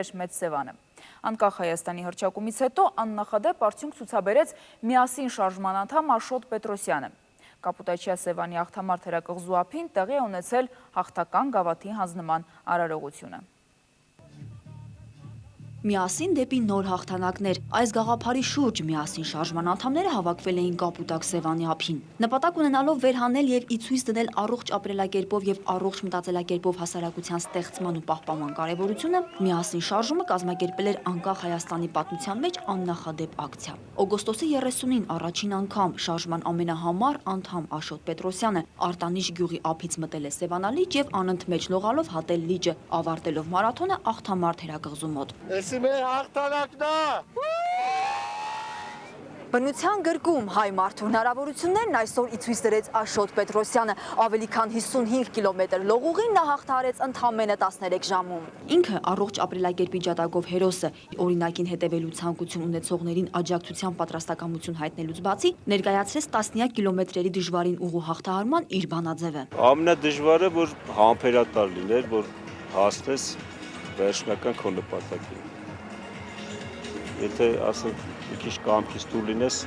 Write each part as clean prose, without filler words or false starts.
Մեծ Սևանը։ Անկախ Հայաստանի հռչակումից հետո աննախադեպ արդյունք ցուցաբերեց միասին շարժման անդամ Աշոտ Պետրոսյանը։ Կապուտաչիա Սևանի աղթամար թերակղզու ափին տեղի է ունեցել հաղթական գավաթի հանձնման արարողությունը։ Միասին դեպի նոր հաղթանակներ, այս գաղափարի շուրջ միասին շարժման անդամները հավաքվել էին Կապուտակ Սևանի ափին։ Նպատակ ունենալով վերհանել եւ ի ցույց դնել առողջ ապրելակերպով եւ առողջ մտածելակերպով հասարակության ստեղծման ու պահպանման կարեւորությունը, միասին շարժումը կազմակերպել էր անկախ Հայաստանի պատմության մեջ աննախադեպ ակցիա։ Օգոստոսի 30-ին առաջին անգամ շարժման ամենահամար անդամ Աշոտ Պետրոսյանը Արտանիշ գյուղի ափից մտել է Սևանալիճ եւ անընդմեջ լողալով հատել լիճը, ավարտելով մարաթոնը աղթամար թերակղզու մոտ։ Մեր հաղթանակն է։ Բնության գրկում հայ մարդու հնարավորություններն այսօր ի ցույց դրեց Աշոտ Պետրոսյանը, ավելի քան 55 կիլոմետր լողուղին նա հաղթահարեց ընդամենը 13 ժամում։ Ինքը առողջ ապրելակերպի ջատագով հերոսը, օրինակին հետևելու ցանկություն ունեցողներին աջակցության պատրաստակամություն հայտնելուց բացի, ներկայացրեց տասնյակ կիլոմետրերի դժվարին ուղու հաղթահարման իր բանաձևը։ Ամենադժվարը, որ համբերատար լիներ, որ հասնես վերջնական քո նպատակին։ Եթե ասենք մի քիչ կամքից դու լինես,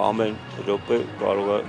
ամեն րոպե կարող է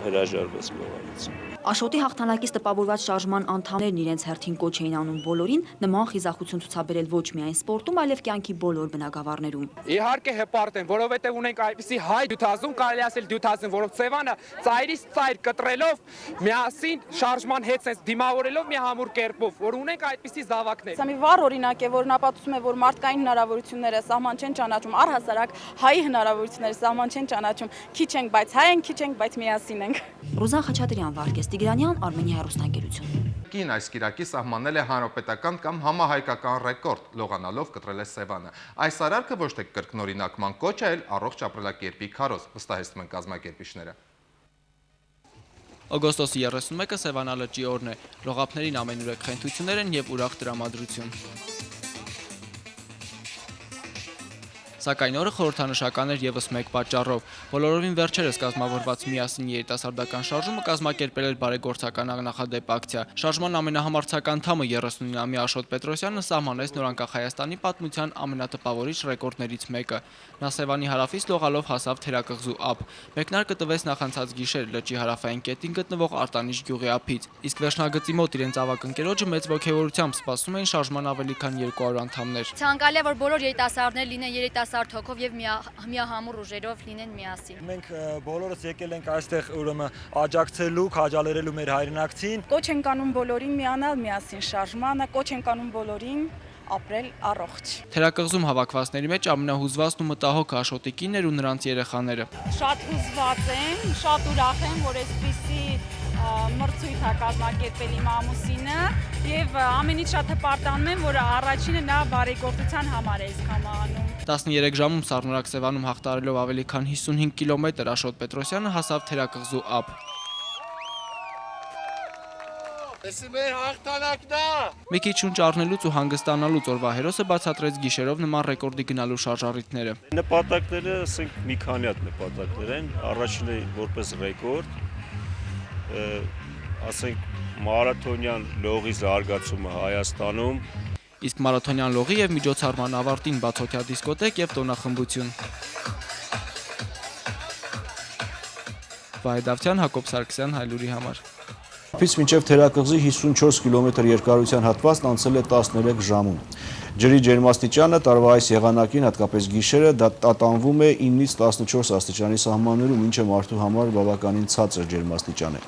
հրաժարվես մեղանից։ Աշոտի հաղթանակից տպավորված շարժման անդամներն իրենց հերթին կոչ էին անում բոլորին նման խիզախություն ցուցաբերել ոչ միայն սպորտում, այլև կյանքի բոլոր բնագավառներում։ Իհարկե հպարտ են, որովհետև ունենք այդպիսի հայ դյութազում, կարելի ասել դյութազում, որով Սևանը ծայրից ծայր կտրելով միասին շարժման հետ sense դիմավորելով մի համուր կերպով, որ ունենք այդպիսի զավակներ։ Սա մի վառ օրինակ է, որն ապացուցում է, որ մարդկային հնարավորությունները սահման չեն ճանաչում, առհասարակ հայի հնարավորությունները սահման չեն ճանաչում։ Քիչ ենք, բայց հայ ենք, քիչ ենք, բայց միասին ենք։ Ռուզան Խաչատրյան, Վարդգես Տիգրանյան, Արմենիա հեռուստաընկերություն։ Կին այս կիրակի սահմանել է հանրապետական կամ համահայկական ռեկորդ, լողանալով կտրել է Սևանը։ Այս արարքը ոչ թե կրկնօրինակման կոչ է, այլ առողջ ապրելակերպի քարոզ, վստահեցնում են կազմակերպիչները։ Օգոստոսի 31-ը Սևանալճի օրն է։ Լողափներին ամենուրեք խենթություններ են եւ ուրախ տրամադրություն։ Սակայն օրը խորհրդանշական էր ևս մեկ պատճառով։ Բոլորովին վերջերս կազմավորված միասին երիտասարդական շարժումը կազմակերպել էր բարեգործական աննախադեպ ակցիա։ Շարժման ամենահամարցական անդամը 39-ամյա Աշոտ Պետրոսյանը սահմանեց նոր անկախ Հայաստանի պատմության ամենատպավորիչ ռեկորդներից մեկը։ Նա Սևանի հարավից լողալով հասավ թերակղզու ափ։ Մեկնարկը տվեց նախանցած գիշեր լճի հարավային կետին գտնվող Արտանիշ գյուղի ափից։ Իսկ վերջնագծի մոտ իրենց ավագ ընկերոջը մեծ ոգևորությամբ սպասում էին շարժման ավելի քան 200 անդամներ։ Ցանկալի է, որ բոլոր երիտասարդներ լինեն երիտասարդ հոգով եւ միահամուռ ուժերով լինեն միասին։ Մենք բոլորս եկել ենք այստեղ ուրեմն աջակցելու, քաջալերելու մեր հայրենակցին։ Կոչ ենք անում բոլորին միանալ միասին շարժմանը, կոչ ենք անում բոլորին ապրել առողջ։ Թերակղզում հավաքվածների մեջ ամենահուզվածն ու մտահոգը Աշոտի կինն էր ու նրանց երեխաները։ Շատ հուզված են, շատ ուրախ են, որ այսպիսի մրցույթ է կազմակերպել իմ ամուսինը եւ ամենից շատ հպարտանում եմ, որ առաջինը նա բարեգործության համար է այսքան անում։ 13 ժամում Սառնորակ Սևանում հաղթահարելով ավելի քան 55 կիլոմետր Աշոտ Պետրոսյանը հասավ թերակղզու ափ։ Էսի մեր հաղթանակն է։ Մի քիչ շունչ առնելուց ու հանգստանալուց օրվա հերոսը բացատրեց գիշերով նման ռեկորդի գնալու շարժառիթները։ Նպատակները, ասենք, մի քանի հատ նպատակներ են։ Առաջինը որպես ռեկորդ, ասենք, մարաթոնյան լողի զարգացումը Հայաստանում, իսկ մարաթոնյան լողի եւ միջոցառման ավարտին բացօթյա դիսկոտեկ եւ տոնախմբություն։ Վահե Դավթյան, Հակոբ Սարգսյան, Հայլուրի համար։ Ափից մինչև թերակղզի 54 կիլոմետր երկարության հատվածն անցել է 13 ժամում։ Ջրի ջերմաստիճանը տարվա այս եղանակին, հատկապես գիշերը, տատանվում է 9-ից 14 աստիճանի սահմաններում, ինչը մարդու համար բավականին ցածր ջերմաստիճան է։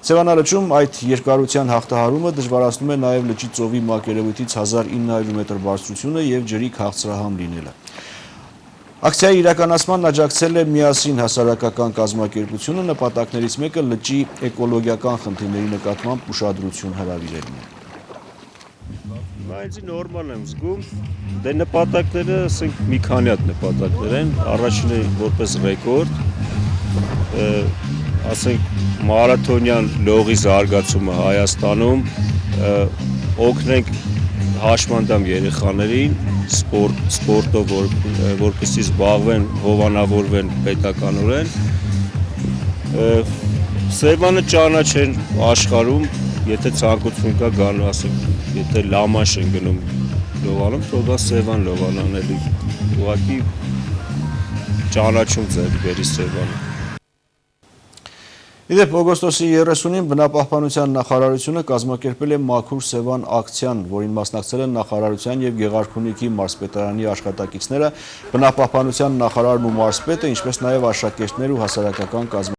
Սևանալճում այդ երկարության հաղթահարումը դժվարացնում է նաև լճի ծովի մակերևույթից 1900 մետր բարձրությունը եւ ջրի քաղցրահամ լինելը։ Ակցիայի իրականացման աջակցել է միասին հասարակական կազմակերպությունը, նպատակներից մեկը լճի էկոլոգիական խնդիրների նկատմամբ ուշադրություն հրավիրելն է։ Բայց նորմալ եմ զգում, դե նպատակները, ասենք, մի քանի հատ նպատակներ են, առաջինը որպես ռեկորդ, ասենք, մարաթոնյան լողի զարգացումը Հայաստանում, օգնենք հաշմանդամ երեխաներին, սպորտով, որպեսզի զբաղվեն, հովանավորվեն պետականորեն, Սևանը ճանաչեն աշխարհում, եթե ցանկություն կա գալու, ասենք, եթե լամանշ են գնում լովանում, թող դա Սևան լովանան էլի։ Ուղղակի ճանաչում ձեր բերի Սևանը։ Իդեպ օգոստոսի 30-ին բնապահպանության նախարարությունը կազմակերպել է Մաքուր Սևան ակցիան, որին մասնակցել են նախարարության եւ Գեղարքունիքի մարզպետարանի աշխատակիցները, բնապահպանության նախարարն ու մարզպետը, ինչպես նաեւ աշակերտներ ու հասարակական կազմակերպություններ։